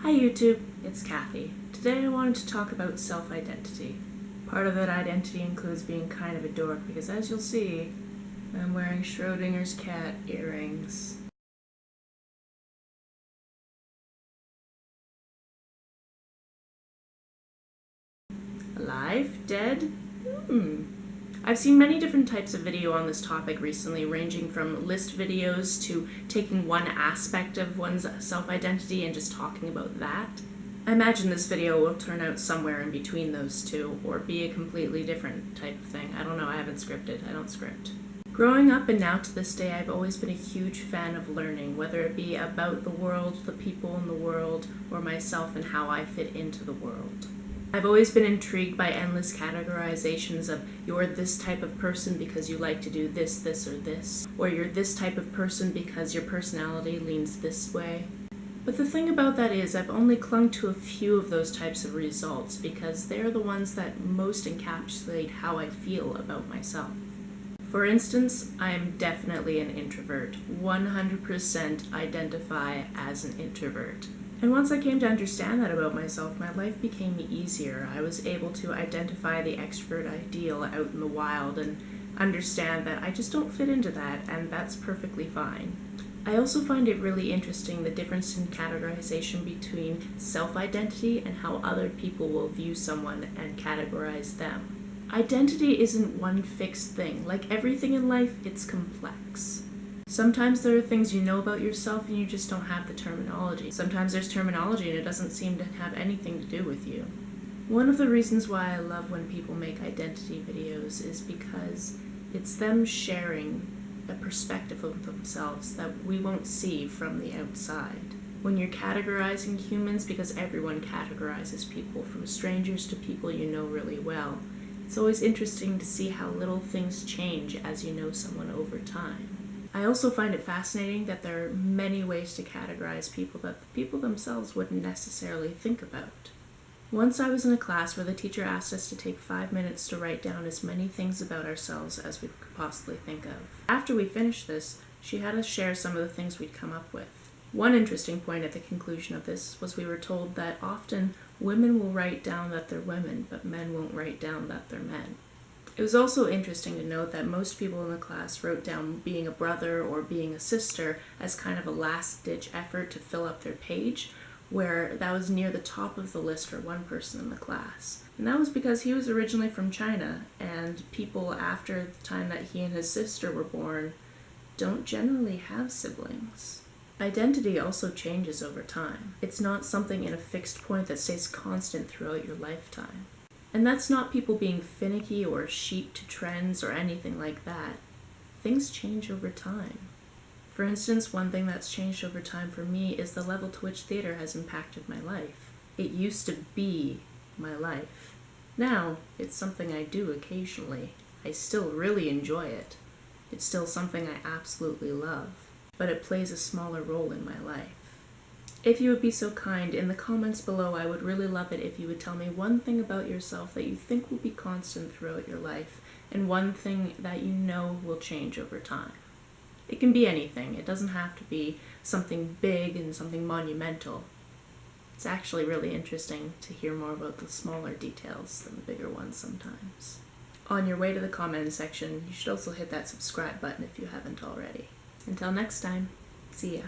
Hi YouTube, it's Kathy. Today I wanted to talk about self-identity. Part of that identity includes being kind of a dork because, as you'll see, I'm wearing Schrodinger's cat earrings. Alive? Dead? I've seen many different types of video on this topic recently, ranging from list videos to taking one aspect of one's self-identity and just talking about that. I imagine this video will turn out somewhere in between those two, or be a completely different type of thing. I don't know, I haven't scripted, I don't script. Growing up and now to this day, I've always been a huge fan of learning, whether it be about the world, the people in the world, or myself and how I fit into the world. I've always been intrigued by endless categorizations of you're this type of person because you like to do this, this, or this, or you're this type of person because your personality leans this way. But the thing about that is I've only clung to a few of those types of results because they're the ones that most encapsulate how I feel about myself. For instance, I am definitely an introvert, 100% identify as an introvert. And once I came to understand that about myself, my life became easier. I was able to identify the extrovert ideal out in the wild and understand that I just don't fit into that, and that's perfectly fine. I also find it really interesting the difference in categorization between self-identity and how other people will view someone and categorize them. Identity isn't one fixed thing. Like everything in life, it's complex. Sometimes there are things you know about yourself and you just don't have the terminology. Sometimes there's terminology and it doesn't seem to have anything to do with you. One of the reasons why I love when people make identity videos is because it's them sharing a perspective of themselves that we won't see from the outside. When you're categorizing humans, because everyone categorizes people, from strangers to people you know really well, it's always interesting to see how little things change as you know someone over time. I also find it fascinating that there are many ways to categorize people that the people themselves wouldn't necessarily think about. Once I was in a class where the teacher asked us to take 5 minutes to write down as many things about ourselves as we could possibly think of. After we finished this, she had us share some of the things we'd come up with. One interesting point at the conclusion of this was we were told that often women will write down that they're women, but men won't write down that they're men. It was also interesting to note that most people in the class wrote down being a brother or being a sister as kind of a last-ditch effort to fill up their page, where that was near the top of the list for one person in the class. And that was because he was originally from China, and people after the time that he and his sister were born don't generally have siblings. Identity also changes over time. It's not something in a fixed point that stays constant throughout your lifetime. And that's not people being finicky or sheep to trends or anything like that. Things change over time. For instance, one thing that's changed over time for me is the level to which theater has impacted my life. It used to be my life. Now, it's something I do occasionally. I still really enjoy it. It's still something I absolutely love. But it plays a smaller role in my life. If you would be so kind, in the comments below, I would really love it if you would tell me one thing about yourself that you think will be constant throughout your life, and one thing that you know will change over time. It can be anything. It doesn't have to be something big and something monumental. It's actually really interesting to hear more about the smaller details than the bigger ones sometimes. On your way to the comment section, you should also hit that subscribe button if you haven't already. Until next time, see ya.